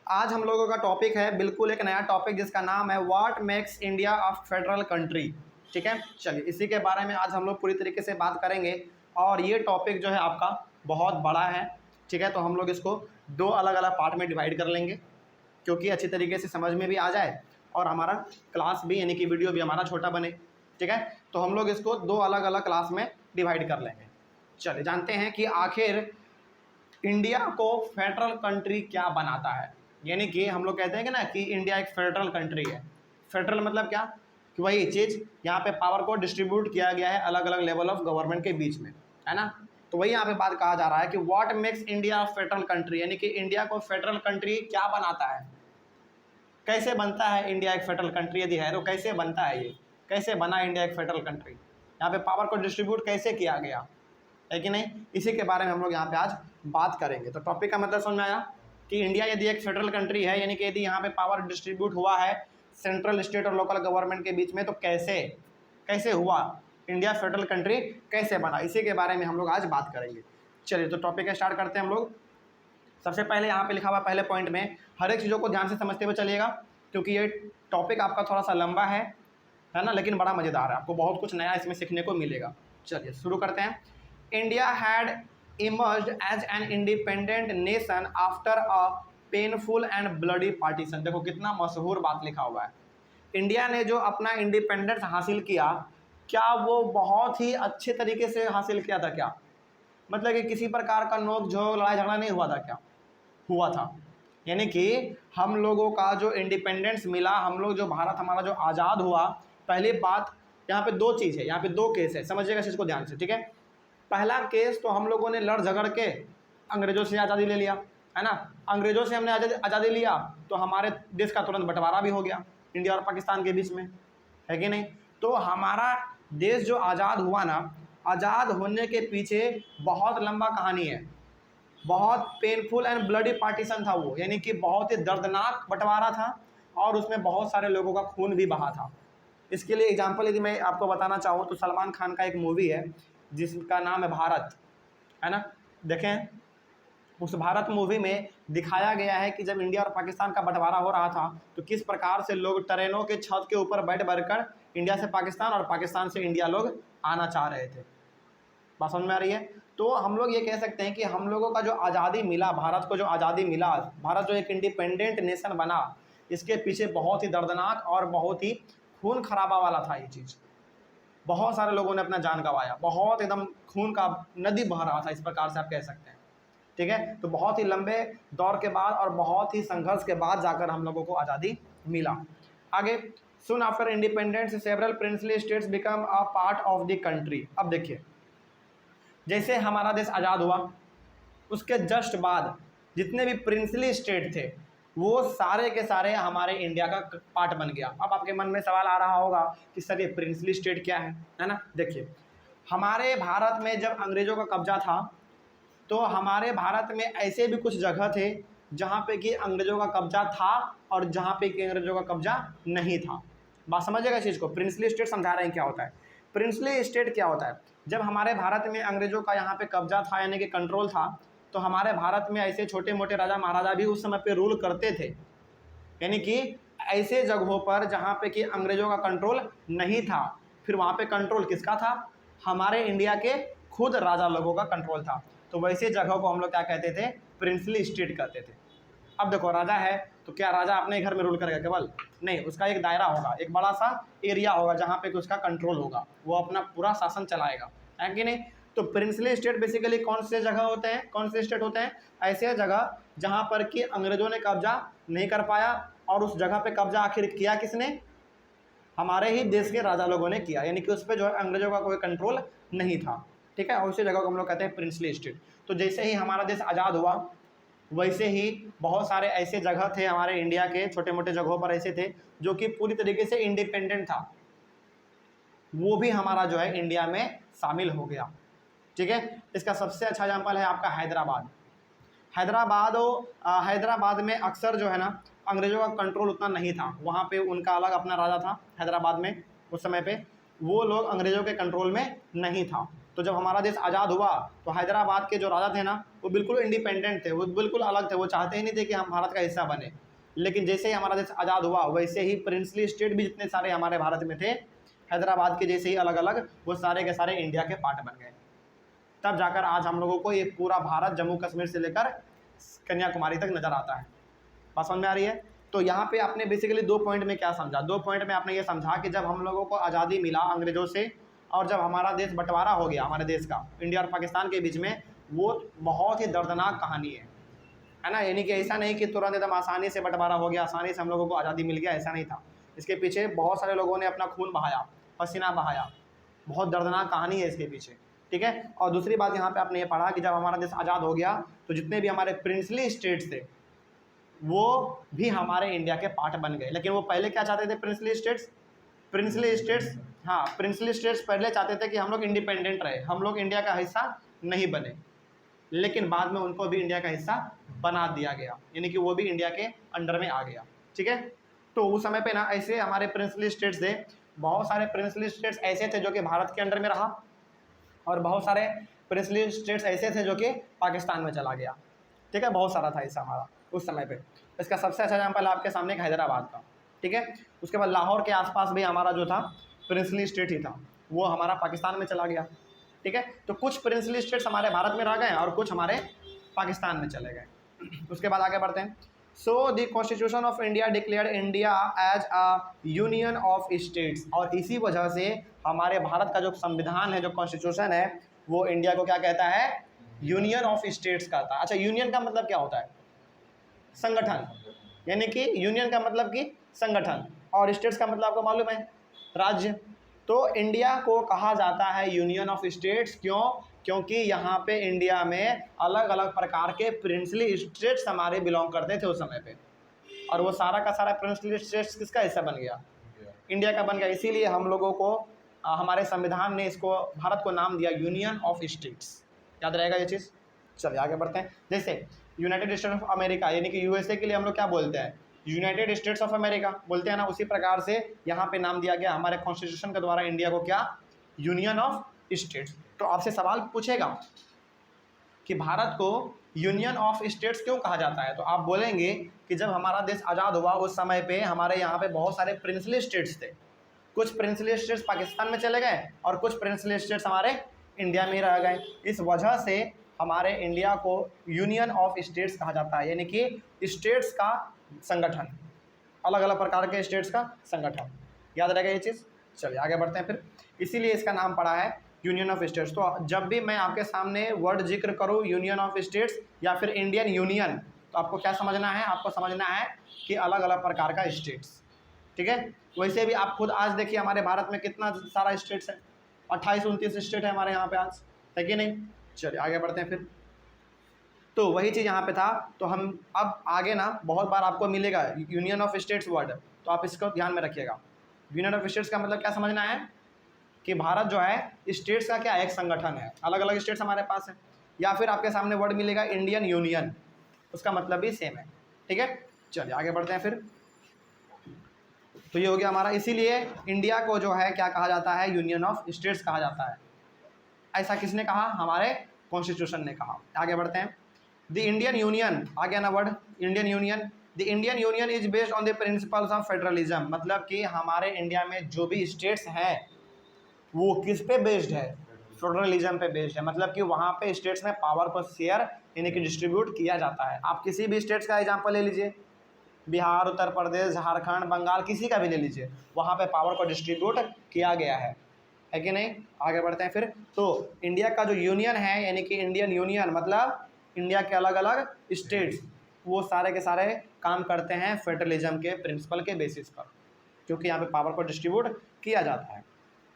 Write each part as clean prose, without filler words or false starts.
आज हम लोगों का टॉपिक है बिल्कुल एक नया टॉपिक जिसका नाम है what makes India a federal country. ठीक है, चलिए इसी के बारे में आज हम लोग पूरी तरीके से बात करेंगे। और ये टॉपिक जो है आपका बहुत बड़ा है। ठीक है, तो हम लोग इसको दो अलग अलग पार्ट में डिवाइड कर लेंगे क्योंकि अच्छी तरीके से समझ में भी आ जाए और हमारा क्लास भी यानी कि वीडियो भी हमारा छोटा बने। ठीक है, तो हम लोग इसको दो अलग अलग क्लास में डिवाइड कर लेंगे। चलिए जानते हैं कि आखिर इंडिया को फेडरल कंट्री क्या बनाता है। यानी कि हम लोग कहते हैं कि ना कि इंडिया एक फेडरल कंट्री है। फेडरल मतलब क्या कि वही चीज़ यहाँ पे पावर को डिस्ट्रीब्यूट किया गया है अलग अलग लेवल ऑफ गवर्नमेंट के बीच में, है ना। तो वही यहाँ पे बात कहा जा रहा है कि what makes India federal country, यानी कि इंडिया को फेडरल कंट्री क्या बनाता है, कैसे बनता है इंडिया एक फेडरल कंट्री। यदि है तो कैसे बनता है, ये कैसे बना इंडिया एक फेडरल कंट्री, यहाँ पे पावर को डिस्ट्रीब्यूट कैसे किया गया है कि नहीं, इसी के बारे में हम लोग यहाँ पे आज बात करेंगे। तो टॉपिक का मतलब समझ में आया कि इंडिया यदि एक फेडरल कंट्री है, यानी कि यदि यहाँ पे पावर डिस्ट्रीब्यूट हुआ है सेंट्रल स्टेट और लोकल गवर्नमेंट के बीच में, तो कैसे कैसे हुआ इंडिया फेडरल कंट्री, कैसे बना, इसी के बारे में हम लोग आज बात करेंगे। चलिए तो टॉपिक स्टार्ट करते हैं हम लोग। सबसे पहले यहाँ पे लिखा हुआ पहले पॉइंट में हर एक चीज़ों को ध्यान से समझते हुए चलिएगा क्योंकि ये टॉपिक आपका थोड़ा सा लंबा है ना, लेकिन बड़ा मज़ेदार है, आपको बहुत कुछ नया इसमें सीखने को मिलेगा। चलिए शुरू करते हैं। India had emerged as an independent nation after a painful and bloody partition। देखो कितना मशहूर बात लिखा हुआ है। इंडिया ने जो अपना इंडिपेंडेंस हासिल किया, क्या वो बहुत ही अच्छे तरीके से हासिल किया था क्या, मतलब कि किसी प्रकार का नोक झोंक लड़ाई झगड़ा नहीं हुआ था क्या, हुआ था। यानी कि हम लोगों का जो इंडिपेंडेंस मिला, हम लोग जो भारत हमारा जो आज़ाद हुआ, पहली बात यहाँ पे दो चीज़ है, यहाँ पे दो केस है, समझिएगा इस चीज़ को ध्यान से। ठीक है, पहला केस तो हम लोगों ने लड़ झगड़ के अंग्रेज़ों से आज़ादी ले लिया, है ना। अंग्रेज़ों से हमने आज़ादी लिया तो हमारे देश का तुरंत बंटवारा भी हो गया इंडिया और पाकिस्तान के बीच में, है कि नहीं। तो हमारा देश जो आज़ाद हुआ ना, आज़ाद होने के पीछे बहुत लंबा कहानी है, बहुत पेनफुल एंड ब्लडी पार्टीशन था वो, यानी कि बहुत ही दर्दनाक बंटवारा था और उसमें बहुत सारे लोगों का खून भी बहा था। इसके लिए एग्जाम्पल यदि मैं आपको बताना चाहूँ तो सलमान खान का एक मूवी है जिसका नाम है भारत, है ना। देखें उस भारत मूवी में दिखाया गया है कि जब इंडिया और पाकिस्तान का बंटवारा हो रहा था तो किस प्रकार से लोग ट्रेनों के छत के ऊपर बैठ कर इंडिया से पाकिस्तान और पाकिस्तान से इंडिया लोग आना चाह रहे थे। बात समझ में आ रही है। तो हम लोग ये कह सकते हैं कि हम लोगों का जो आज़ादी मिला, भारत को जो आज़ादी मिला, भारत जो एक इंडिपेंडेंट नेशन बना, इसके पीछे बहुत ही दर्दनाक और बहुत ही खून खराबा वाला था ये चीज़। बहुत सारे लोगों ने अपना जान गंवाया, बहुत एकदम खून का नदी बह रहा था, इस प्रकार से आप कह सकते हैं। ठीक है, तो बहुत ही लंबे दौर के बाद और बहुत ही संघर्ष के बाद जाकर हम लोगों को आज़ादी मिला। आगे, सुन after independence several princely states become a part of the country. अब देखिए, जैसे हमारा देश आज़ाद हुआ उसके जस्ट बाद जितने भी प्रिंसली स्टेट थे वो सारे के सारे हमारे इंडिया का पार्ट बन गया। अब आपके मन में सवाल आ रहा होगा कि सर ये प्रिंसली स्टेट क्या है ना। देखिए, हमारे भारत में जब अंग्रेज़ों का कब्जा था तो हमारे भारत में ऐसे भी कुछ जगह थे जहाँ पे कि अंग्रेज़ों का कब्जा था और जहाँ पे कि अंग्रेज़ों का कब्जा नहीं था। बात समझिएगा इस चीज़ को। प्रिंसली स्टेट समझा रहे हैं क्या होता है। प्रिंसली स्टेट क्या होता है, जब हमारे भारत में अंग्रेज़ों का यहाँ पे कब्जा था यानी कि कंट्रोल था, तो हमारे भारत में ऐसे छोटे मोटे राजा महाराजा भी उस समय पे रूल करते थे, यानी कि ऐसे जगहों पर जहाँ पे कि अंग्रेज़ों का कंट्रोल नहीं था। फिर वहाँ पे कंट्रोल किसका था, हमारे इंडिया के खुद राजा लोगों का कंट्रोल था। तो वैसे जगहों को हम लोग क्या कहते थे, प्रिंसली स्टेट कहते थे। अब देखो राजा है तो क्या राजा अपने घर में रूल करेगा केवल, नहीं, उसका एक दायरा होगा, एक बड़ा सा एरिया होगा जहाँ पे उसका कंट्रोल होगा, वो अपना पूरा शासन चलाएगा, है कि नहीं। तो प्रिंसली स्टेट बेसिकली कौन से जगह होते हैं, कौन से स्टेट होते हैं, ऐसे जगह जहाँ पर कि अंग्रेज़ों ने कब्जा नहीं कर पाया और उस जगह पे कब्जा आखिर किया किसने, हमारे ही देश के राजा लोगों ने किया, यानी कि उस पर जो है अंग्रेज़ों का कोई कंट्रोल नहीं था। ठीक है, और उसी जगह को हम लोग कहते हैं प्रिंसली स्टेट। तो जैसे ही हमारा देश आज़ाद हुआ वैसे ही बहुत सारे ऐसे जगह थे हमारे इंडिया के, छोटे मोटे जगहों पर ऐसे थे जो कि पूरी तरीके से इंडिपेंडेंट था, वो भी हमारा जो है इंडिया में शामिल हो गया। ठीक है, इसका सबसे अच्छा एग्जाम्पल है आपका हैदराबाद। हैदराबाद में अक्सर जो है ना अंग्रेज़ों का कंट्रोल उतना नहीं था, वहाँ पे उनका अलग अपना राजा था हैदराबाद में। उस समय पे वो लोग अंग्रेज़ों के कंट्रोल में नहीं था। तो जब हमारा देश आज़ाद हुआ तो हैदराबाद के जो राजा थे ना वो बिल्कुल इंडिपेंडेंट थे, वो बिल्कुल अलग थे, वो चाहते ही नहीं थे कि हम भारत का हिस्सा बने। लेकिन जैसे ही हमारा देश आज़ाद हुआ वैसे ही प्रिंसली स्टेट भी जितने सारे हमारे भारत में थे हैदराबाद के जैसे ही अलग अलग वो सारे के सारे इंडिया के पार्ट बन गए। तब जाकर आज हम लोगों को ये पूरा भारत जम्मू कश्मीर से लेकर कन्याकुमारी तक नज़र आता है। बात समझ में आ रही है? तो यहाँ पे आपने बेसिकली 2 पॉइंट में क्या समझा, 2 पॉइंट में आपने ये समझा कि जब हम लोगों को आज़ादी मिला अंग्रेज़ों से और जब हमारा देश बंटवारा हो गया हमारे देश का इंडिया और पाकिस्तान के बीच में, वो बहुत ही दर्दनाक कहानी है ना। यानी कि ऐसा नहीं कि तुरंत एकदम आसानी से बंटवारा हो गया, आसानी से हम लोगों को आज़ादी मिल गया, ऐसा नहीं था। इसके पीछे बहुत सारे लोगों ने अपना खून बहाया, पसीना बहाया, बहुत दर्दनाक कहानी है इसके पीछे, ठीक है। और दूसरी बात यहाँ पे आपने ये पढ़ा कि जब हमारा देश आज़ाद हो गया तो जितने भी हमारे प्रिंसली स्टेट्स थे वो भी हमारे इंडिया के पार्ट बन गए। लेकिन वो पहले क्या चाहते थे प्रिंसली स्टेट्स प्रिंसली स्टेट्स पहले चाहते थे कि हम लोग इंडिपेंडेंट रहे, हम लोग इंडिया का हिस्सा नहीं बने। लेकिन बाद में उनको भी इंडिया का हिस्सा बना दिया गया, यानी कि वो भी इंडिया के अंडर में आ गया, ठीक है। तो उस समय पे ना ऐसे हमारे प्रिंसली स्टेट्स थे, बहुत सारे प्रिंसली स्टेट्स ऐसे थे जो कि भारत के अंडर में रहा और बहुत सारे प्रिंसली स्टेट्स ऐसे थे जो कि पाकिस्तान में चला गया, ठीक है। बहुत सारा था ऐसा हमारा उस समय पे। इसका सबसे अच्छा एग्जाम्पल आपके सामने हैदराबाद का, ठीक है। उसके बाद लाहौर के आसपास भी हमारा जो था प्रिंसली स्टेट ही था, वो हमारा पाकिस्तान में चला गया, ठीक है। तो कुछ प्रिंसली स्टेट्स हमारे भारत में रह गए और कुछ हमारे पाकिस्तान में चले गए। उसके बाद आगे बढ़ते हैं। So the constitution of India declared India as a union of states, और इसी वजह से हमारे भारत का जो संविधान है, जो कॉन्स्टिट्यूशन है, वो इंडिया को क्या कहता है, यूनियन ऑफ स्टेट्स कहता है। अच्छा, यूनियन का मतलब क्या होता है, संगठन, यानी कि यूनियन का मतलब कि संगठन और स्टेट्स का मतलब आपको मालूम है राज्य। तो इंडिया को कहा जाता है यूनियन ऑफ स्टेट्स, क्यों? क्योंकि यहाँ पे इंडिया में अलग अलग प्रकार के प्रिंसली स्टेट्स हमारे बिलोंग करते थे उस समय पे, और वो सारा का सारा प्रिंसली स्टेट्स किसका हिस्सा बन गया, इंडिया का बन गया। इसीलिए हम लोगों को हमारे संविधान ने इसको भारत को नाम दिया यूनियन ऑफ स्टेट्स। याद रहेगा ये चीज़। चलिए आगे बढ़ते हैं। जैसे यूनाइटेड स्टेट्स ऑफ अमेरिका, यानी कि यूएसए के लिए हम लोग क्या बोलते हैं, यूनाइटेड स्टेट्स ऑफ अमेरिका बोलते हैं ना, उसी प्रकार से यहाँ पे नाम दिया गया हमारे कॉन्स्टिट्यूशन के द्वारा इंडिया को, क्या, यूनियन ऑफ स्टेट्स। तो आपसे सवाल पूछेगा कि भारत को यूनियन ऑफ स्टेट्स क्यों कहा जाता है, तो आप बोलेंगे कि जब हमारा देश आज़ाद हुआ उस समय पे हमारे यहाँ पे बहुत सारे प्रिंसली स्टेट्स थे, कुछ प्रिंसली स्टेट्स पाकिस्तान में चले गए और कुछ प्रिंसली स्टेट्स हमारे इंडिया में ही रह गए। इस वजह से हमारे इंडिया को यूनियन ऑफ स्टेट्स कहा जाता है, यानी कि स्टेट्स का संगठन, अलग अलग प्रकार के स्टेट्स का संगठन। याद रहेगा ये चीज़। चलिए आगे बढ़ते हैं फिर। इसीलिए इसका नाम पड़ा है यूनियन ऑफ स्टेट्स। तो जब भी मैं आपके सामने वर्ड जिक्र करूँ यूनियन ऑफ स्टेट्स या फिर इंडियन यूनियन, तो आपको क्या समझना है, आपको समझना है कि अलग अलग प्रकार का स्टेट्स, ठीक है। वैसे भी आप खुद आज देखिए हमारे भारत में कितना सारा स्टेट्स है, 28-29 स्टेट है हमारे यहाँ पे आज, है कि नहीं। चलिए आगे बढ़ते हैं फिर। तो वही चीज़ यहाँ पे था। तो हम अब आगे ना बहुत बार आपको मिलेगा यूनियन ऑफ स्टेट्स वर्ड, तो आप इसको ध्यान में रखिएगा। यूनियन ऑफ स्टेट्स का मतलब क्या समझना है कि भारत जो है स्टेट्स का क्या, एक संगठन है, अलग अलग स्टेट्स हमारे पास है। या फिर आपके सामने वर्ड मिलेगा इंडियन यूनियन, उसका मतलब भी सेम है, ठीक है। चलिए आगे बढ़ते हैं फिर। तो ये हो गया हमारा, इसीलिए इंडिया को जो है क्या कहा जाता है, यूनियन ऑफ स्टेट्स कहा जाता है। ऐसा किसने कहा, हमारे कॉन्स्टिट्यूशन ने कहा। आगे बढ़ते हैं। द इंडियन यूनियन, आ गया ना word Indian union. The Indian union is based on the principles of federalism, मतलब कि हमारे इंडिया में जो भी स्टेट्स हैं वो किस पे बेस्ड है, फेडरलिज्म पे बेस्ड है। मतलब कि वहाँ पे स्टेट्स में पावर को शेयर यानी कि डिस्ट्रीब्यूट किया जाता है। आप किसी भी स्टेट्स का एग्जाम्पल ले लीजिए, बिहार, उत्तर प्रदेश, झारखंड, बंगाल, किसी का भी ले लीजिए, वहाँ पे पावर को डिस्ट्रीब्यूट किया गया है कि नहीं। आगे बढ़ते हैं फिर। तो इंडिया का जो यूनियन है यानी कि इंडियन यूनियन मतलब इंडिया के अलग अलग स्टेट्स, वो सारे के सारे काम करते हैं फेडरलिज्म के प्रिंसिपल के बेसिस पर, क्योंकि यहाँ पे पावर को डिस्ट्रीब्यूट किया जाता है।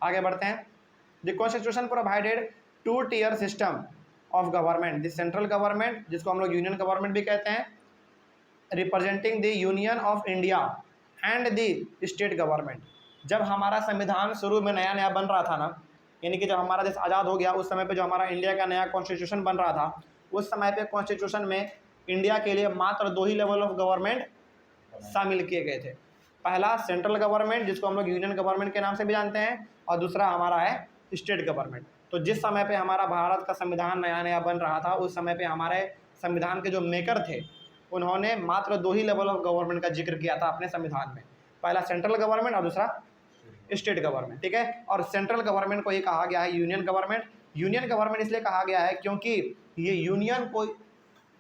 आगे बढ़ते हैं। The constitution provided 2 tier system of government, the central government जिसको हम लोग यूनियन गवर्नमेंट भी कहते हैं, representing the union of India and the state government. जब हमारा संविधान शुरू में नया नया बन रहा था ना, यानी कि जब हमारा देश आज़ाद हो गया उस समय पे जो हमारा इंडिया का नया कॉन्स्टिट्यूशन बन रहा था, उस समय पे कॉन्स्टिट्यूशन में इंडिया के लिए मात्र 2 ही लेवल ऑफ गवर्नमेंट शामिल किए गए थे। पहला सेंट्रल गवर्नमेंट जिसको हम लोग यूनियन गवर्नमेंट के नाम से भी जानते हैं, और दूसरा हमारा है स्टेट गवर्नमेंट। तो जिस समय पे हमारा भारत का संविधान नया नया बन रहा था, उस समय पे हमारे संविधान के जो मेकर थे उन्होंने मात्र 2 ही लेवल ऑफ गवर्नमेंट का जिक्र किया था अपने संविधान में, पहला सेंट्रल गवर्नमेंट और दूसरा स्टेट गवर्नमेंट, ठीक है। और सेंट्रल गवर्नमेंट को ये कहा गया है यूनियन गवर्नमेंट। यूनियन गवर्नमेंट इसलिए कहा गया है क्योंकि ये यूनियन को,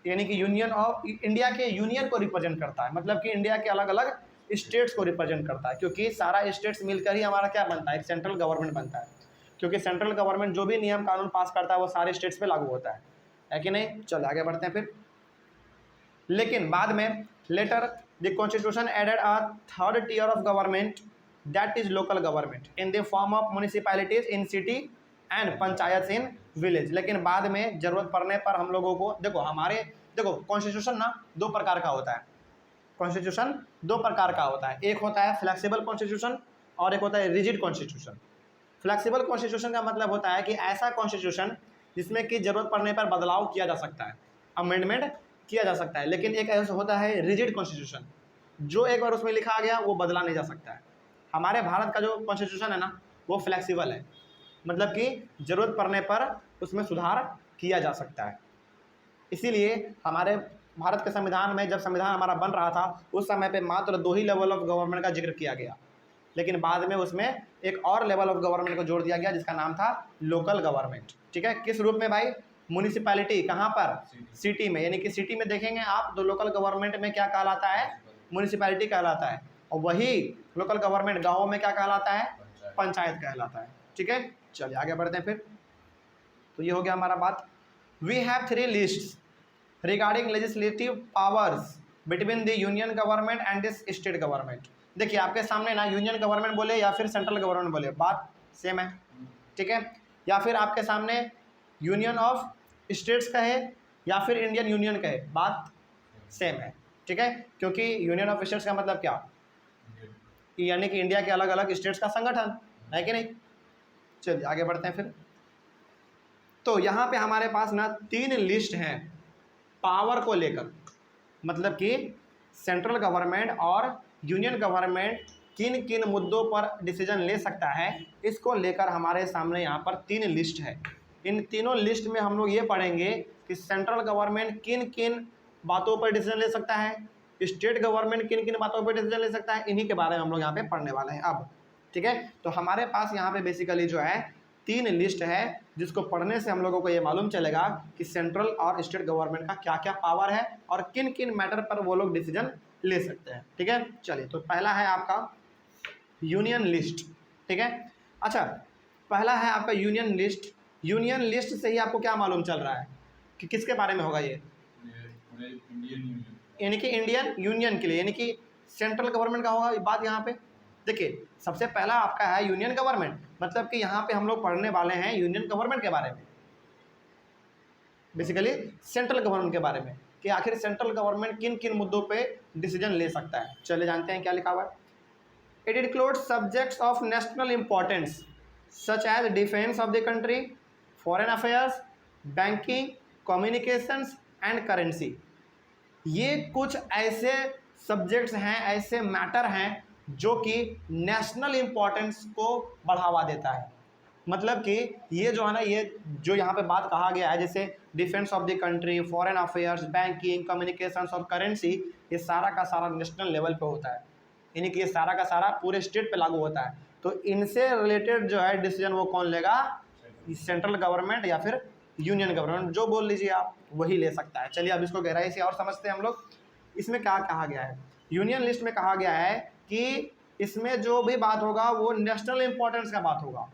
यानी कि यूनियन ऑफ इंडिया के यूनियन को रिप्रेजेंट करता है, मतलब कि इंडिया के अलग अलग स्टेट्स को रिप्रेजेंट करता है, क्योंकि सारा स्टेट्स मिलकर ही हमारा क्या बनता है, एक सेंट्रल गवर्नमेंट बनता है। क्योंकि सेंट्रल गवर्नमेंट जो भी नियम कानून पास करता है वो सारे स्टेट्स पे लागू होता है कि नहीं। चलो आगे बढ़ते हैं फिर। लेकिन बाद में later the constitution added a third tier of government that is local government in the form of municipalities in city and panchayat in village. लेकिन बाद में जरूरत पड़ने पर हम लोगों को, देखो कॉन्स्टिट्यूशन ना 2 प्रकार का होता है। कॉन्स्टिट्यूशन 2 प्रकार का होता है, एक होता है फ्लेक्सिबल कॉन्स्टिट्यूशन और एक होता है रिजिड कॉन्स्टिट्यूशन। फ्लेक्सिबल कॉन्स्टिट्यूशन का मतलब होता है कि ऐसा कॉन्स्टिट्यूशन जिसमें कि जरूरत पड़ने पर बदलाव किया जा सकता है, अमेंडमेंट किया जा सकता है। लेकिन एक ऐसा होता है रिजिड कॉन्स्टिट्यूशन, जो एक बार उसमें लिखा गया वो बदला नहीं जा सकता है। हमारे भारत का जो कॉन्स्टिट्यूशन है ना वो फ्लेक्सिबल है, मतलब कि जरूरत पड़ने पर उसमें सुधार किया जा सकता है। इसीलिए हमारे भारत के संविधान में, जब संविधान हमारा बन रहा था उस समय पे मात्र 2 ही लेवल ऑफ गवर्नमेंट का जिक्र किया गया, लेकिन बाद में उसमें एक और लेवल ऑफ गवर्नमेंट को जोड़ दिया गया जिसका नाम था लोकल गवर्नमेंट, ठीक है। किस रूप में भाई, म्यूनिसिपैलिटी, कहाँ पर, सिटी में, यानी कि सिटी में देखेंगे आप तो लोकल गवर्नमेंट में क्या कहलाता है, म्यूनिसिपैलिटी कहलाता है, और वही लोकल गवर्नमेंट गाँव में क्या कहलाता है, पंचायत कहलाता है, ठीक है। चलिए आगे बढ़ते हैं फिर। तो ये हो गया हमारा बात। We have 3 lists regarding legislative powers between the union government and this state government. देखिए आपके सामने ना यूनियन गवर्नमेंट बोले या फिर सेंट्रल गवर्नमेंट बोले, बात सेम है, ठीक है। या फिर आपके सामने यूनियन ऑफ स्टेट्स कहे या फिर इंडियन यूनियन कहे, बात सेम है, ठीक है। क्योंकि यूनियन ऑफ स्टेट्स का मतलब क्या, यानी कि इंडिया के अलग अलग स्टेट्स का संगठन है कि नहीं। चलिए आगे बढ़ते हैं फिर। तो यहाँ पे हमारे पास ना 3 लिस्ट हैं पावर को लेकर, मतलब कि सेंट्रल गवर्नमेंट और यूनियन गवर्नमेंट किन किन मुद्दों पर डिसीजन ले सकता है, इसको लेकर हमारे सामने यहाँ पर 3 लिस्ट है। इन तीनों लिस्ट में हम लोग ये पढ़ेंगे कि सेंट्रल गवर्नमेंट किन किन बातों पर डिसीजन ले सकता है, स्टेट गवर्नमेंट किन किन बातों पर डिसीजन ले सकता है, इन्हीं के बारे में हम लोग यहाँ पे पढ़ने वाले हैं अब, ठीक है। तो हमारे पास यहाँ पे बेसिकली जो है 3 लिस्ट है, जिसको पढ़ने से हम लोगों को ये मालूम चलेगा कि सेंट्रल और स्टेट गवर्नमेंट का क्या क्या पावर है और किन किन मैटर पर वो लोग डिसीजन ले सकते हैं, ठीक है। चलिए तो पहला है आपका यूनियन लिस्ट, ठीक है। अच्छा, पहला है आपका यूनियन लिस्ट। यूनियन लिस्ट से ही आपको क्या मालूम चल रहा है कि किसके बारे में होगा ये, यानी कि इंडियन यूनियन के लिए, यानी कि सेंट्रल गवर्नमेंट का होगा बात यहाँ पे। देखिए सबसे पहला आपका है यूनियन गवर्नमेंट, मतलब कि यहाँ पे हम लोग पढ़ने वाले हैं यूनियन गवर्नमेंट के बारे में, बेसिकली सेंट्रल गवर्नमेंट के बारे में, कि आखिर सेंट्रल गवर्नमेंट किन किन मुद्दों पे डिसीजन ले सकता है। चले जानते हैं क्या लिखा हुआ है। It includes subjects of national importance such as defence of the country, foreign affairs, banking, communications and currency. ये कुछ ऐसे सब्जेक्ट्स हैं, ऐसे मैटर हैं जो कि नेशनल इम्पोर्टेंस को बढ़ावा देता है। मतलब कि ये जो है ना, ये जो यहाँ पे बात कहा गया है, जैसे defence of the country, foreign affairs, banking, communications और करेंसी, ये सारा का सारा नेशनल लेवल पे होता है, यानी कि ये सारा का सारा पूरे स्टेट पे लागू होता है। तो इनसे रिलेटेड जो है डिसीजन वो कौन लेगा, सेंट्रल गवर्नमेंट या फिर यूनियन गवर्नमेंट, जो बोल लीजिए आप, वही ले सकता है। चलिए अब इसको गहराई से और समझते हैं हम लोग। इसमें क्या कहा गया है, यूनियन लिस्ट में कहा गया है कि इसमें जो भी बात होगा वो नेशनल इंपॉर्टेंस का बात होगा,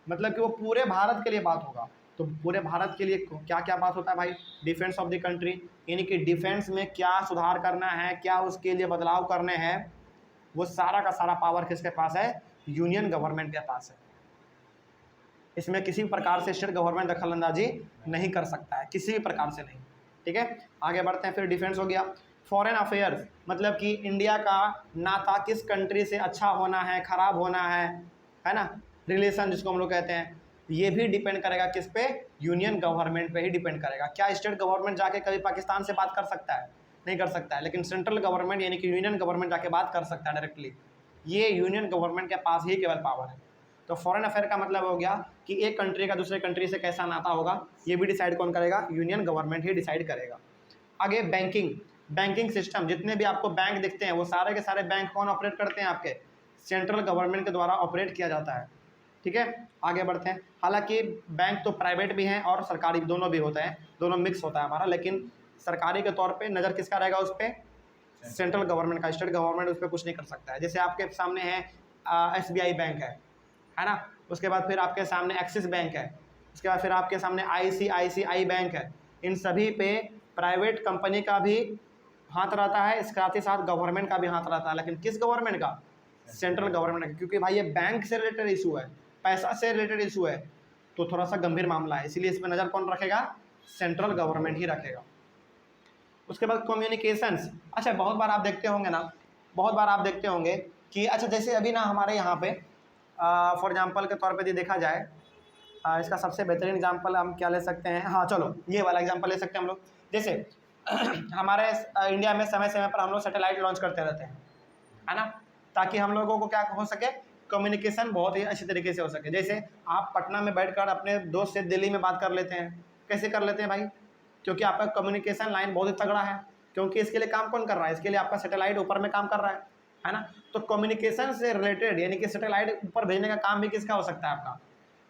मतलब कि वो पूरे भारत के लिए बात होगा। तो पूरे भारत के लिए क्या क्या बात होता है भाई, डिफेंस ऑफ द कंट्री, यानी कि डिफेंस में क्या सुधार करना है, क्या उसके लिए बदलाव करने हैं, वो सारा का सारा पावर किसके पास है, यूनियन गवर्नमेंट के पास है। इसमें किसी भी प्रकार से स्टेट गवर्नमेंट दखलंदाजी नहीं कर सकता है, किसी भी प्रकार से नहीं, ठीक है। आगे बढ़ते हैं फिर। डिफेंस हो गया। फॉरेन अफेयर्स, मतलब कि इंडिया का नाता किस कंट्री से अच्छा होना है, ख़राब होना है ना, रिलेशन जिसको हम लोग कहते हैं, ये भी डिपेंड करेगा किस पे, यूनियन गवर्नमेंट पे ही डिपेंड करेगा। क्या स्टेट गवर्नमेंट जाके कभी पाकिस्तान से बात कर सकता है, नहीं कर सकता है, लेकिन सेंट्रल गवर्नमेंट यानी कि यूनियन गवर्नमेंट जाके बात कर सकता है डायरेक्टली। ये यूनियन गवर्नमेंट के पास ही केवल पावर है। तो फॉरेन अफेयर का मतलब हो गया कि एक कंट्री का दूसरे कंट्री से कैसा नाता होगा, ये भी डिसाइड कौन करेगा, यूनियन गवर्नमेंट ही डिसाइड करेगा। आगे बैंकिंग सिस्टम, जितने भी आपको बैंक दिखते हैं वो सारे के सारे बैंक कौन ऑपरेट करते हैं, आपके सेंट्रल गवर्नमेंट के द्वारा ऑपरेट किया जाता है। ठीक है, आगे बढ़ते हैं। हालांकि बैंक तो प्राइवेट भी हैं और सरकारी दोनों भी होते हैं, दोनों मिक्स होता है हमारा, लेकिन सरकारी के तौर पे नज़र किसका रहेगा उस पर, सेंट्रल गवर्नमेंट का। स्टेट गवर्नमेंट उस पर कुछ नहीं कर सकता है। जैसे आपके सामने है SBI बैंक है ना, उसके बाद फिर आपके सामने एक्सिस बैंक है, उसके बाद फिर आपके सामने ICICI बैंक है। इन सभी पे प्राइवेट कंपनी का भी हाथ रहता है, इसके साथ ही साथ गवर्नमेंट का भी हाथ रहता है, लेकिन किस गवर्नमेंट का, सेंट्रल गवर्नमेंट का, क्योंकि भाई ये बैंक से रिलेटेड इशू है, पैसा से रिलेटेड इशू है, तो थोड़ा सा गंभीर मामला है, इसीलिए इस पर नज़र कौन रखेगा, सेंट्रल गवर्नमेंट ही रखेगा। उसके बाद कम्युनिकेशंस। अच्छा, बहुत बार आप देखते होंगे ना, बहुत बार आप देखते होंगे कि अच्छा जैसे अभी ना हमारे यहाँ पे फॉर एग्जांपल के तौर पे यदि देखा जाए, इसका सबसे बेहतरीन एग्जांपल हम क्या ले सकते हैं, हाँ चलो ये वाला एग्जांपल ले सकते हैं हम लोग। जैसे हमारे इंडिया में समय समय पर हम लोग सैटेलाइट लॉन्च करते रहते हैं, है ना, ताकि हम लोगों को क्या हो सके, कम्युनिकेशन बहुत ही अच्छी तरीके से हो सके। जैसे आप पटना में बैठकर अपने दोस्त से दिल्ली में बात कर लेते हैं, कैसे कर लेते हैं भाई, क्योंकि आपका कम्युनिकेशन लाइन बहुत ही तगड़ा है, क्योंकि इसके लिए काम कौन कर रहा है, इसके लिए आपका सैटेलाइट ऊपर में काम कर रहा है ना। तो कम्युनिकेशन से रिलेटेड यानी कि सैटेलाइट ऊपर भेजने का काम भी किसका हो सकता है, आपका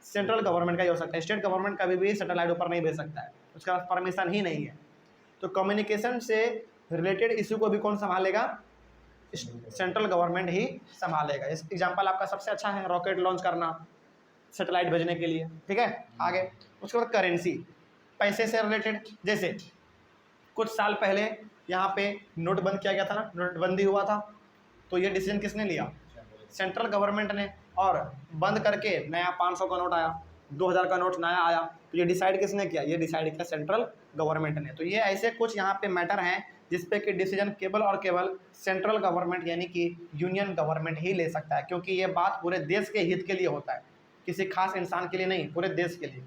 सेंट्रल गवर्नमेंट का ही हो सकता है। स्टेट गवर्नमेंट कभी भी सैटेलाइट ऊपर नहीं भेज सकता है, उसका परमिशन ही नहीं है। तो कम्युनिकेशन से रिलेटेड इशू को भी कौन संभालेगा, सेंट्रल गवर्नमेंट ही संभालेगा। इस एग्जांपल आपका सबसे अच्छा है, रॉकेट लॉन्च करना सैटेलाइट भेजने के लिए। ठीक है, आगे उसके बाद करेंसी, पैसे से रिलेटेड। जैसे कुछ साल पहले यहाँ पे नोट बंद किया गया था ना, नोटबंदी हुआ था, तो ये डिसीजन किसने लिया, सेंट्रल गवर्नमेंट ने, और बंद करके नया 500 का नोट आया, 2000 का नोट नया आया, तो ये डिसाइड किसने किया, ये डिसाइड किया सेंट्रल गवर्नमेंट ने। तो ये ऐसे कुछ यहाँ पे मैटर हैं जिसपे कि डिसीजन केवल और केवल सेंट्रल गवर्नमेंट यानी कि यूनियन गवर्नमेंट ही ले सकता है, क्योंकि ये बात पूरे देश के हित के लिए होता है, किसी खास इंसान के लिए नहीं, पूरे देश के लिए।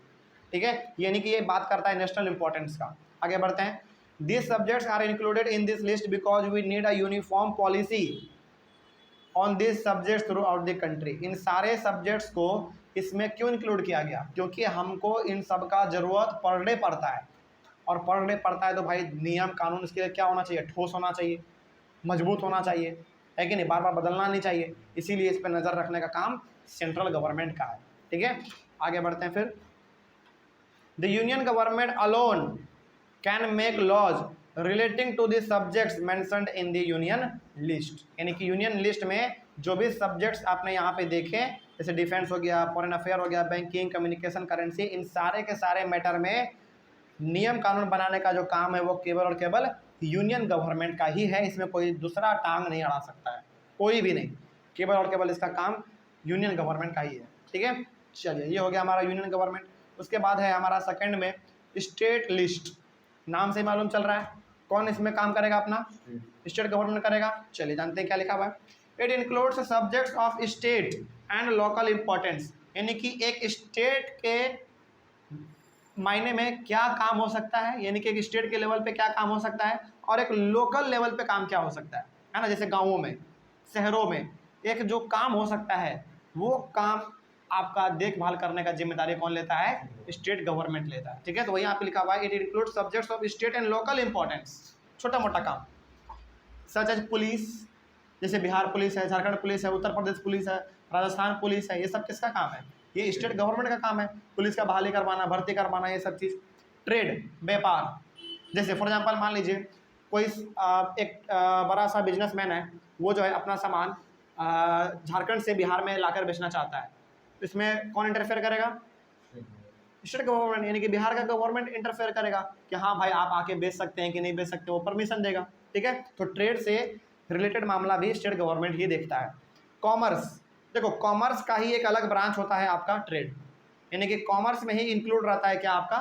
ठीक है, यानी कि ये बात करता है नेशनल इंपॉर्टेंस का। आगे बढ़ते हैं। This subjects are included in this list because we need a uniform policy on this subjects throughout the country. इन सारे सब्जेक्ट्स को इसमें क्यों इंक्लूड किया गया, क्योंकि हमको इन सब का ज़रूरत पर डे पड़ता है, और पर डे पड़ता है तो भाई नियम कानून इसके लिए क्या होना चाहिए, ठोस होना चाहिए, मजबूत होना चाहिए, है कि नहीं, बार बार बदलना नहीं चाहिए। इसीलिए इस पर नज़र रखने का काम सेंट्रल गवर्नमेंट का है। ठीक है, आगे बढ़ते हैं फिर। The union government alone can make laws relating to the subjects mentioned in the union list. यानी कि यूनियन लिस्ट में जो भी सब्जेक्ट्स आपने यहाँ पे देखे, जैसे डिफेंस हो गया, फॉरेन अफेयर हो गया, बैंकिंग, कम्युनिकेशन, करेंसी, इन सारे के सारे मैटर में नियम कानून बनाने का जो काम है वो केवल और केवल यूनियन गवर्नमेंट का ही है। इसमें कोई दूसरा टांग नहीं अड़ा सकता है, कोई भी नहीं, केवल और केवल इसका काम यूनियन गवर्नमेंट का ही है। ठीक है, चलिए ये हो गया हमारा यूनियन गवर्नमेंट। उसके बाद है हमारा सेकंड में स्टेट लिस्ट। नाम से मालूम चल रहा है कौन इसमें काम करेगा, अपना स्टेट गवर्नमेंट करेगा। चलिए जानते हैं क्या लिखा हुआ है। It includes subjects of state and local importance, यानी कि एक स्टेट के मायने में क्या काम हो सकता है, यानी कि एक स्टेट के लेवल पे क्या काम हो सकता है, और एक लोकल लेवल पे काम क्या हो सकता है ना। जैसे गाँवों में, शहरों में एक जो काम हो सकता है, वो काम आपका देखभाल करने का जिम्मेदारी कौन लेता है, स्टेट गवर्नमेंट लेता है। ठीक है, तो वही यहाँ पे लिखा हुआ है, it include subjects of state and local importance, छोटा मोटा काम सच एज पुलिस, जैसे बिहार पुलिस है, झारखंड पुलिस है, उत्तर प्रदेश पुलिस है, राजस्थान पुलिस है, ये सब किसका काम है, ये स्टेट गवर्नमेंट का काम है। पुलिस का बहाली करवाना, भर्ती करवाना, ये सब चीज़। ट्रेड, व्यापार, जैसे फॉर एग्जांपल मान लीजिए कोई एक बड़ा सा बिजनेसमैन है, वो जो है अपना सामान झारखंड से बिहार में लाकर बेचना चाहता है, तो इसमें कौन इंटरफेयर करेगा, स्टेट गवर्नमेंट, यानी कि बिहार का गवर्नमेंट इंटरफेयर करेगा कि हाँ भाई आप आके बेच सकते हैं कि नहीं बेच सकते, वो परमिशन देगा। ठीक है, तो ट्रेड से रिलेटेड मामला भी स्टेट गवर्नमेंट ही देखता है। कॉमर्स, देखो कॉमर्स का ही एक अलग ब्रांच होता है आपका ट्रेड, यानी कि कॉमर्स में ही इंक्लूड रहता है क्या, आपका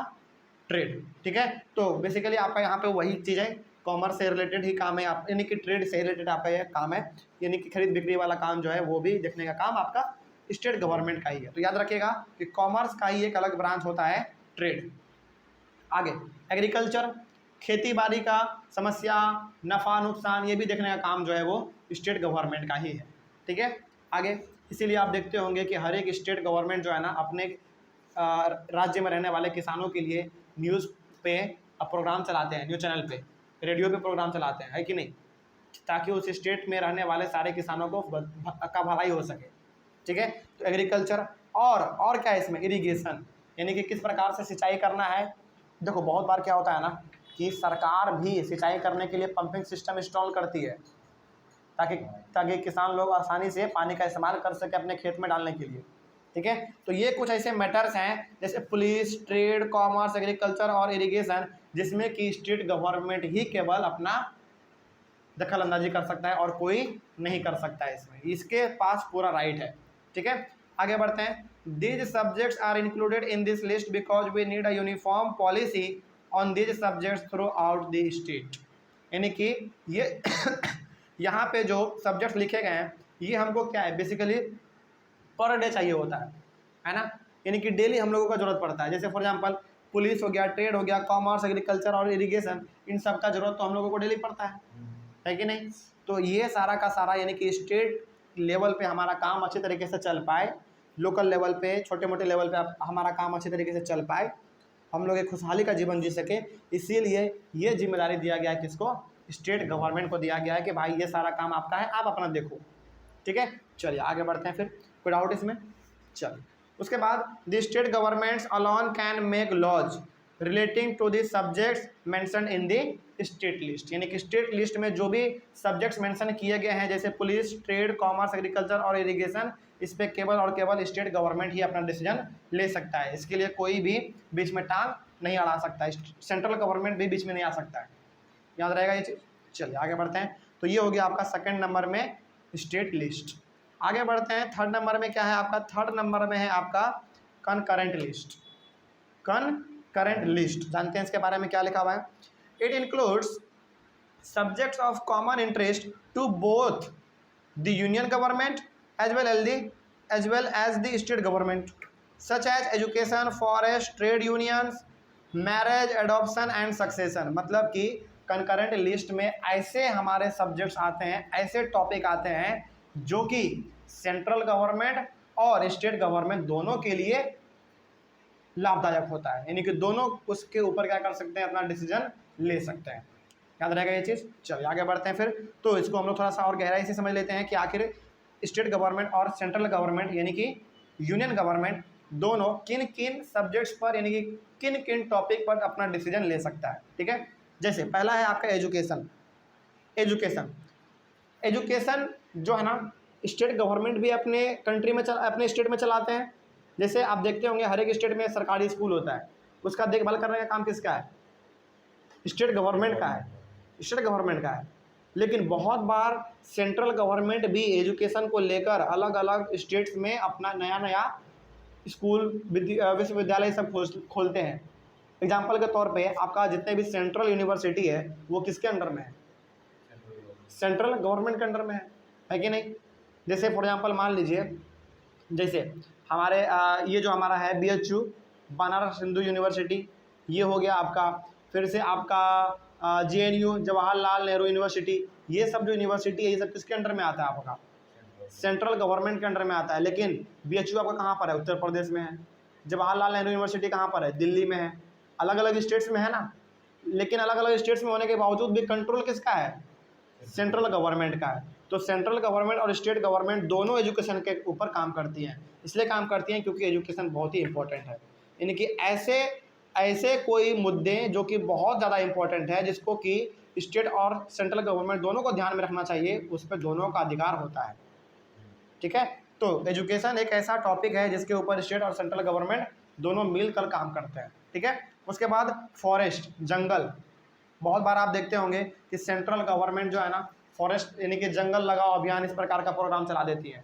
ट्रेड। ठीक है, तो बेसिकली आपका यहाँ पे वही चीज़ है, कॉमर्स से रिलेटेड ही काम है आप, यानी कि ट्रेड से रिलेटेड आपका ये काम है, यानी कि खरीद बिक्री वाला काम जो है वो भी देखने का काम आपका स्टेट गवर्नमेंट का ही है। तो याद रखिएगा कि कॉमर्स का ही एक अलग ब्रांच होता है ट्रेड। आगे एग्रीकल्चर, खेती बाड़ी का समस्या, नफ़ा नुकसान, ये भी देखने का काम जो है वो स्टेट गवर्नमेंट का ही है। ठीक है, आगे इसीलिए आप देखते होंगे कि हर एक स्टेट गवर्नमेंट जो है ना अपने राज्य में रहने वाले किसानों के लिए न्यूज़ पे प्रोग्राम चलाते हैं, न्यूज़ चैनल पे, रेडियो पे प्रोग्राम चलाते हैं, है कि नहीं, ताकि उस स्टेट में रहने वाले सारे किसानों को का भलाई हो सके। ठीक है, तो एग्रीकल्चर और क्या है इसमें, इरिगेशन, यानी कि किस प्रकार से सिंचाई करना है। देखो बहुत बार क्या होता है ना कि सरकार भी सिंचाई करने के लिए पंपिंग सिस्टम इंस्टॉल करती है, ताकि ताकि किसान लोग आसानी से पानी का इस्तेमाल कर सके अपने खेत में डालने के लिए। ठीक है, तो ये कुछ ऐसे मैटर्स हैं जैसे पुलिस, ट्रेड, कॉमर्स, एग्रीकल्चर और इरिगेशन, जिसमें कि स्टेट गवर्नमेंट ही केवल अपना दखल अंदाजी कर सकता है और कोई नहीं कर सकता है, इसमें इसके पास पूरा राइट है। ठीक है, आगे बढ़ते हैं। These subjects are included in this list because we need a uniform policy on these subjects throughout the state. यानी कि ये यहाँ पे जो सब्जेक्ट्स लिखे गए हैं ये हमको क्या है, बेसिकली पर डे चाहिए होता है ना, यानी कि डेली हम लोगों का जरूरत पड़ता है। जैसे फॉर एग्जांपल पुलिस हो गया, ट्रेड हो गया, कॉमर्स, एग्रीकल्चर और इरिगेशन, इन सब का जरूरत तो हम लोगों को डेली पड़ता है कि नहीं। तो ये सारा का सारा यानी कि स्टेट लेवल पे हमारा काम अच्छे तरीके से चल पाए, लोकल लेवल पे, छोटे मोटे लेवल पे हमारा काम अच्छे तरीके से चल पाए, हम लोग एक खुशहाली का जीवन जी सके, इसीलिए ये जिम्मेदारी दिया गया है किसको, स्टेट गवर्नमेंट को दिया गया है कि भाई ये सारा काम आपका है, आप अपना देखो। ठीक है, चलिए आगे बढ़ते हैं, फिर कोई डाउट इसमें। चलिए उसके बाद the state governments alone can make laws relating to the subjects mention in the state list. यानी कि स्टेट लिस्ट में जो भी सब्जेक्ट्स मेंशन किए गए हैं जैसे पुलिस, ट्रेड, कॉमर्स, एग्रीकल्चर और इरिगेशन, इस पर केवल और केवल स्टेट गवर्नमेंट ही अपना डिसीजन ले सकता है। इसके लिए कोई भी बीच में टांग नहीं अड़ा सकता है, सेंट्रल गवर्नमेंट भी बीच में नहीं आ सकता है, याद रहेगा ये चीज़। चलिए आगे बढ़ते हैं। तो ये हो गया आपका सेकंड नंबर में स्टेट लिस्ट। आगे बढ़ते हैं, थर्ड नंबर में क्या है आपका, थर्ड नंबर में है आपका कनकरेंट लिस्ट। कनकरेंट लिस्ट जानते हैं इसके बारे में क्या लिखा हुआ है, it includes subjects of common interest to both the union government as well as the state government such as education, forest, trade unions, marriage, adoption and succession. मतलब कि कंकरेंट लिस्ट में ऐसे हमारे सब्जेक्ट्स आते हैं, ऐसे टॉपिक आते हैं जो कि सेंट्रल गवर्नमेंट और स्टेट गवर्नमेंट दोनों के लिए लाभदायक होता है, यानी कि दोनों उसके ऊपर क्या कर सकते हैं, अपना डिसीजन ले सकते हैं। याद रहेगा ये चीज़। चलिए आगे बढ़ते हैं फिर। तो इसको हम लोग थोड़ा सा और गहराई से समझ लेते हैं कि आखिर स्टेट गवर्नमेंट और सेंट्रल गवर्नमेंट यानी कि यूनियन गवर्नमेंट दोनों किन किन सब्जेक्ट्स पर यानी कि किन किन टॉपिक पर अपना डिसीजन ले सकता है। ठीक है, जैसे पहला है आपका एजुकेशन। एजुकेशन जो है ना स्टेट गवर्नमेंट भी अपने कंट्री में अपने स्टेट में चलाते हैं। जैसे आप देखते होंगे हर एक स्टेट में सरकारी स्कूल होता है, उसका देखभाल करने का काम किसका है, स्टेट गवर्नमेंट का है, स्टेट गवर्नमेंट का है। लेकिन बहुत बार सेंट्रल गवर्नमेंट भी एजुकेशन को लेकर अलग अलग स्टेट्स में अपना नया नया स्कूल, विश्वविद्यालय सब खोलते हैं। एग्जाम्पल के तौर पे आपका जितने भी सेंट्रल यूनिवर्सिटी है वो किसके अंडर में है, सेंट्रल गवर्नमेंट के अंडर में है कि नहीं। जैसे फॉर एग्जांपल मान लीजिए, जैसे हमारे ये जो हमारा है BHU बनारस हिंदू यूनिवर्सिटी, ये हो गया आपका। फिर से आपका JNU जवाहरलाल नेहरू यूनिवर्सिटी, ये सब जो यूनिवर्सिटी है ये सब किसके अंडर में आता है आपका, सेंट्रल गवर्नमेंट के अंडर में आता है। लेकिन BHU आपका कहाँ पर है, उत्तर प्रदेश में है। जवाहरलाल नेहरू यूनिवर्सिटी कहाँ पर है, दिल्ली में है। अलग अलग स्टेट्स में है ना, लेकिन अलग अलग स्टेट्स में होने के बावजूद भी कंट्रोल किसका है, सेंट्रल गवर्नमेंट का है। तो सेंट्रल गवर्नमेंट और स्टेट गवर्नमेंट दोनों एजुकेशन के ऊपर काम करती हैं। इसलिए काम करती हैं क्योंकि एजुकेशन बहुत ही इंपॉर्टेंट है। यानी कि ऐसे कोई मुद्दे जो कि बहुत ज़्यादा इंपॉर्टेंट है, जिसको कि स्टेट और सेंट्रल गवर्नमेंट दोनों को ध्यान में रखना चाहिए, उस पर दोनों का अधिकार होता है। ठीक है, तो एजुकेशन एक ऐसा टॉपिक है जिसके ऊपर स्टेट और सेंट्रल गवर्नमेंट दोनों मिलकर काम करते हैं। ठीक है, उसके बाद फॉरेस्ट, जंगल। बहुत बार आप देखते होंगे कि सेंट्रल गवर्नमेंट जो है ना फॉरेस्ट यानी कि जंगल लगाओ अभियान, इस प्रकार का प्रोग्राम चला देती है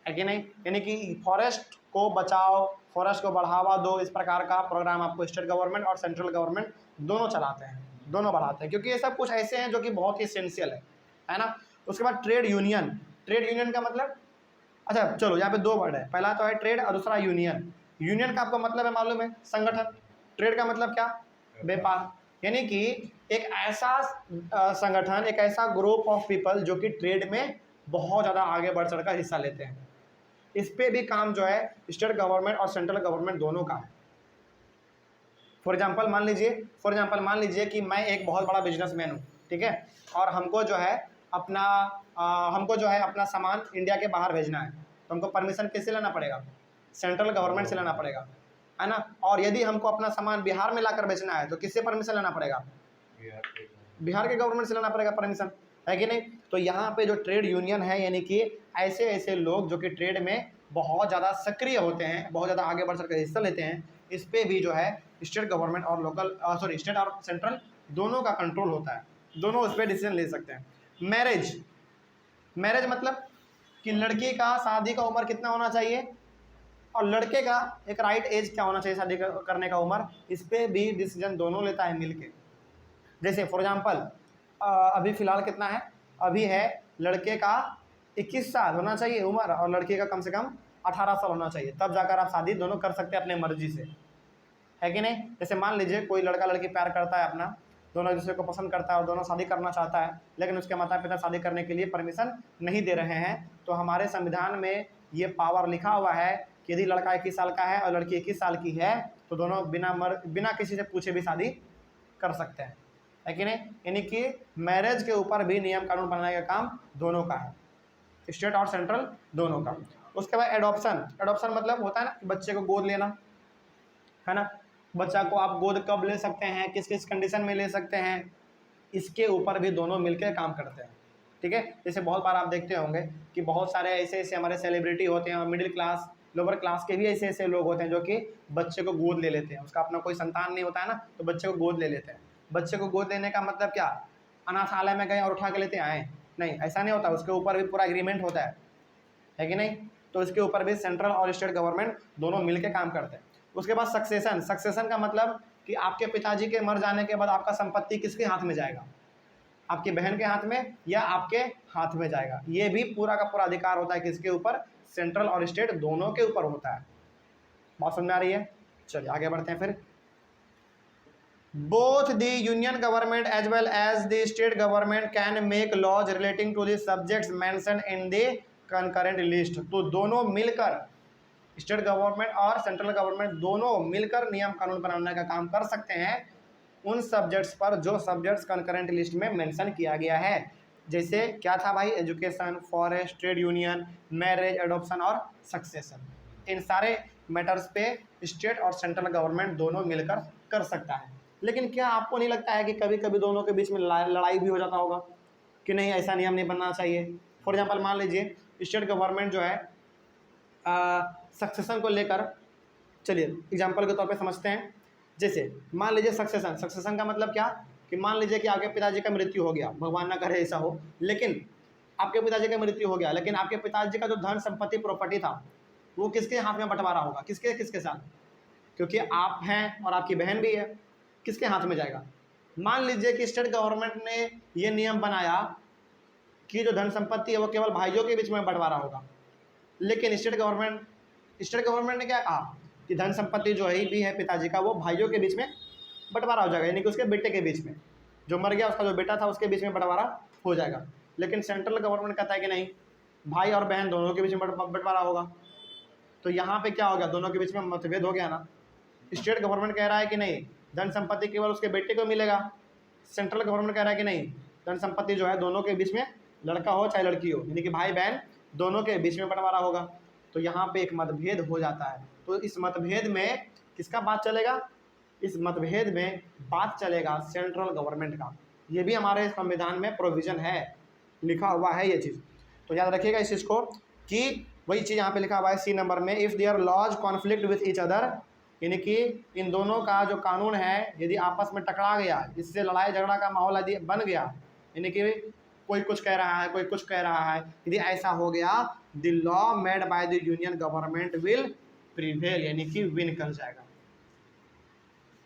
कि नहीं। यानी कि फॉरेस्ट को बचाओ, फॉरेस्ट को बढ़ावा दो, इस प्रकार का प्रोग्राम आपको स्टेट गवर्नमेंट और सेंट्रल गवर्नमेंट दोनों चलाते हैं, दोनों बढ़ाते हैं, क्योंकि ये सब कुछ ऐसे हैं जो कि बहुत ही एसेंशियल है ना। उसके बाद ट्रेड यूनियन। ट्रेड यूनियन का मतलब, अच्छा चलो यहाँ पे दो वर्ड है, पहला तो है ट्रेड और दूसरा यूनियन। यूनियन का आपको मतलब है मालूम है, संगठन। ट्रेड का मतलब क्या, व्यापार। यानी कि एक ऐसा संगठन, एक ऐसा ग्रुप ऑफ पीपल जो कि ट्रेड में बहुत ज़्यादा आगे बढ़ चढ़ कर हिस्सा लेते हैं। इस पे भी काम जो है स्टेट गवर्नमेंट और सेंट्रल गवर्नमेंट दोनों का है। फॉर एग्जांपल मान लीजिए कि मैं एक बहुत बड़ा बिजनेसमैन हूँ, ठीक है, और हमको जो है अपना सामान इंडिया के बाहर भेजना है, तो हमको परमिशन किससे लेना पड़ेगा? सेंट्रल गवर्नमेंट से लेना पड़ेगा, है ना। और यदि हमको अपना सामान बिहार में लाकर बेचना है तो किससे परमिशन लेना पड़ेगा? बिहार के गवर्नमेंट से लेना पड़ेगा परमिशन, है कि नहीं। तो यहाँ पे जो ट्रेड यूनियन है, यानी कि ऐसे ऐसे लोग जो कि ट्रेड में बहुत ज़्यादा सक्रिय होते हैं, बहुत ज़्यादा आगे बढ़ कर हिस्सा लेते हैं, इस पर भी जो है स्टेट गवर्नमेंट और स्टेट और सेंट्रल दोनों का कंट्रोल होता है, दोनों उस पर डिसीजन ले सकते हैं। मैरिज मतलब कि लड़की का शादी का उम्र कितना होना चाहिए और लड़के का एक राइट एज क्या होना चाहिए शादी करने का उम्र, इस पर भी डिसीजन दोनों लेता है मिलके। जैसे फॉर एग्जांपल अभी फ़िलहाल कितना है, अभी है लड़के का 21 साल होना चाहिए उम्र और लड़की का कम से कम 18 साल होना चाहिए, तब जाकर आप शादी दोनों कर सकते हैं अपने मर्जी से, है कि नहीं। जैसे मान लीजिए कोई लड़का लड़की प्यार करता है अपना, दोनों एक दूसरे को पसंद करता है और दोनों शादी करना चाहता है, लेकिन उसके माता पिता शादी करने के लिए परमिशन नहीं दे रहे हैं, तो हमारे संविधान में ये पावर लिखा हुआ है कि यदि लड़का 21 साल का है और लड़की 21 साल की है तो दोनों बिना किसी से पूछे भी शादी कर सकते हैं, है कि नहीं। यानी कि मैरिज के ऊपर भी नियम कानून बनाने का काम दोनों का है, स्टेट और सेंट्रल दोनों का। उसके बाद एडॉप्शन मतलब होता है ना बच्चे को गोद लेना, है ना। बच्चा को आप गोद कब ले सकते हैं, किस किस कंडीशन में ले सकते हैं, इसके ऊपर भी दोनों मिलकर काम करते हैं, ठीक है। जैसे बहुत बार आप देखते होंगे कि बहुत सारे ऐसे ऐसे हमारे सेलिब्रिटी होते हैं और मिडिल क्लास लोअर क्लास के भी ऐसे ऐसे लोग होते हैं जो कि बच्चे को गोद ले लेते हैं, उसका अपना कोई संतान नहीं होता है ना, तो बच्चे को गोद ले लेते हैं। बच्चे को गोद लेने का मतलब क्या, अनाथालय में गए और उठा के लेते आए? नहीं, ऐसा नहीं होता, उसके ऊपर भी पूरा एग्रीमेंट होता है कि नहीं। तो इसके ऊपर भी सेंट्रल और स्टेट गवर्नमेंट दोनों मिलकर काम करते हैं। उसके बाद सक्सेशन का मतलब कि आपके पिताजी के मर जाने के बाद आपका संपत्ति किसके हाथ में जाएगा, आपकी बहन के हाथ में या आपके हाथ में जाएगा। ये भी पूरा का पूरा अधिकार होता है किसके ऊपर, सेंट्रल और स्टेट दोनों के ऊपर होता है। बात समझ में आ रही है? चलिए आगे बढ़ते हैं फिर। Both the union government as well as the state government can make laws relating to the subjects mentioned in the concurrent list. तो दोनों मिलकर, स्टेट गवर्नमेंट और सेंट्रल गवर्नमेंट दोनों मिलकर नियम कानून बनाने का काम कर सकते हैं उन सब्जेक्ट्स पर जो सब्जेक्ट्स कंकरेंट लिस्ट में मेंशन किया गया है। जैसे क्या था भाई, education, forest, trade union, marriage, adoption और सक्सेशन। इन सारे मैटर्स पे स्टेट और सेंट्रल गवर्नमेंट दोनों मिलकर कर सकता है। लेकिन क्या आपको नहीं लगता है कि कभी कभी दोनों के बीच में लड़ाई भी हो जाता होगा कि नहीं ऐसा नियम नहीं बनना चाहिए? फॉर एग्जाम्पल मान लीजिए स्टेट गवर्नमेंट जो है सक्सेशन को लेकर, चलिए एग्जाम्पल के तौर पे समझते हैं। जैसे मान लीजिए सक्सेशन का मतलब क्या कि मान लीजिए कि आपके पिताजी का मृत्यु हो गया, भगवान ना करे ऐसा हो, लेकिन आपके पिताजी का मृत्यु हो गया, लेकिन आपके पिताजी का जो धन संपत्ति प्रॉपर्टी था वो किसके हाथ में बंटवारा होगा, किसके किसके साथ? क्योंकि आप हैं और आपकी बहन भी है, किसके हाथ में जाएगा? मान लीजिए कि स्टेट गवर्नमेंट ने ये नियम बनाया कि जो धन संपत्ति है वो केवल भाइयों के बीच में बंटवारा होगा, लेकिन स्टेट गवर्नमेंट ने क्या कहा कि धन संपत्ति जो है भी है पिताजी का वो भाइयों के बीच में बंटवारा हो जाएगा, यानी कि उसके बेटे के बीच में, जो मर गया उसका जो बेटा था उसके बीच में बंटवारा हो जाएगा। लेकिन सेंट्रल गवर्नमेंट कहता है कि नहीं, भाई और बहन दोनों के बीच में बंटवारा होगा। तो यहाँ पे क्या हो गया, दोनों के बीच में मतभेद हो गया ना। स्टेट गवर्नमेंट कह रहा है कि नहीं धन संपत्ति केवल उसके बेटे को मिलेगा, सेंट्रल गवर्नमेंट कह रहा है कि नहीं धन संपत्ति जो है दोनों के बीच में, लड़का हो चाहे लड़की हो, यानी कि भाई बहन दोनों के बीच में बंटवारा होगा। तो यहाँ पे एक मतभेद हो जाता है। तो इस मतभेद में किसका बात चलेगा? इस मतभेद में बात चलेगा सेंट्रल गवर्नमेंट का। ये भी हमारे संविधान में प्रोविजन है, लिखा हुआ है ये चीज़। तो याद रखिएगा इस चीज़ को कि वही चीज़ यहाँ पे लिखा हुआ है सी नंबर में, if there laws conflict with each other, यानी कि इन दोनों का जो कानून है यदि आपस में टकरा गया, इससे लड़ाई झगड़ा का माहौल यदि बन गया, यानी कि कोई कुछ कह रहा है कोई कुछ कह रहा है, यदि ऐसा हो गया the law made by the union government will prevail, यानी कि विन कर जाएगा।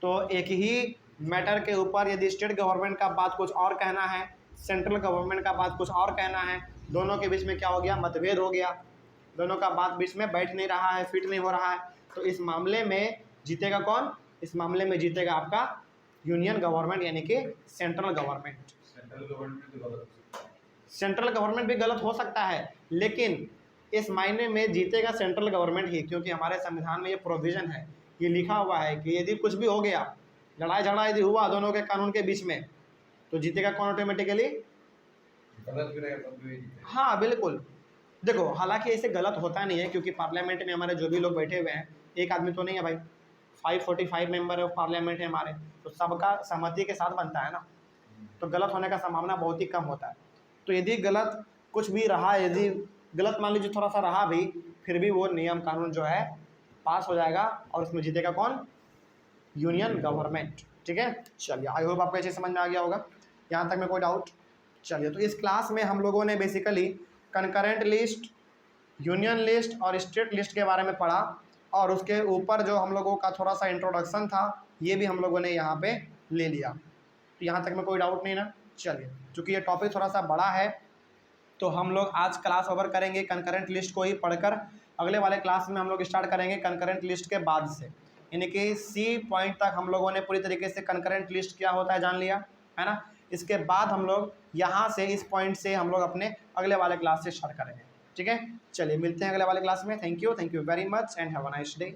तो एक ही मैटर के ऊपर यदि स्टेट गवर्नमेंट का बात कुछ और कहना है, सेंट्रल गवर्नमेंट का बात कुछ और कहना है, दोनों के बीच में क्या हो गया, मतभेद हो गया, दोनों का बात बीच में बैठ नहीं रहा है, फिट नहीं हो रहा है। तो इस मामले में जीतेगा कौन? इस मामले में जीतेगा आपका यूनियन गवर्नमेंट, यानी कि सेंट्रल गवर्नमेंट। सेंट्रल गवर्नमेंट भी गलत हो सकता है, लेकिन इस मायने में जीतेगा सेंट्रल गवर्नमेंट ही, क्योंकि हमारे संविधान में ये प्रोविज़न है, ये लिखा हुआ है कि यदि कुछ भी हो गया, लड़ाई झगड़ा यदि हुआ दोनों के कानून के बीच में, तो जीतेगा कौन ऑटोमेटिकली? गलत भी रहेगा तब भी जीतेगा। हाँ बिल्कुल। देखो हालांकि ऐसे गलत होता नहीं है, क्योंकि पार्लियामेंट में हमारे जो भी लोग बैठे हुए हैं, एक आदमी तो नहीं है भाई, 545 मेंबर ऑफ पार्लियामेंट है हमारे, तो सबका सहमति के साथ बनता है ना, तो गलत होने का संभावना बहुत ही कम होता है। तो यदि गलत कुछ भी रहा, यदि गलत मान लीजिए थोड़ा सा रहा भी, फिर भी वो नियम कानून जो है पास हो जाएगा और उसमें जीतेगा कौन? Union government. ठीक है, चलिए आई होप आपको अच्छे समझ में आ गया होगा, यहाँ तक में कोई डाउट? चलिए, तो इस क्लास में हम लोगों ने basically concurrent list, union list और स्टेट लिस्ट के बारे में पढ़ा, और उसके ऊपर जो हम लोगों का थोड़ा सा इंट्रोडक्शन था ये भी हम लोगों ने यहाँ पे ले लिया। तो यहाँ तक में कोई डाउट नहीं ना? चलिए, चूँकि ये टॉपिक थोड़ा सा बड़ा है तो हम लोग आज क्लास ओवर करेंगे कंकरेंट लिस्ट को ही पढ़कर। अगले वाले क्लास में हम लोग स्टार्ट करेंगे कंकरेंट लिस्ट के बाद से, यानी कि सी पॉइंट तक हम लोगों ने पूरी तरीके से कंकरेंट लिस्ट क्या होता है जान लिया है ना। इसके बाद हम लोग यहाँ से इस पॉइंट से हम लोग अपने अगले वाले क्लास से स्टार्ट करेंगे। ठीक है, चलिए मिलते हैं अगले वाले क्लास में। Thank you very much and have a nice day.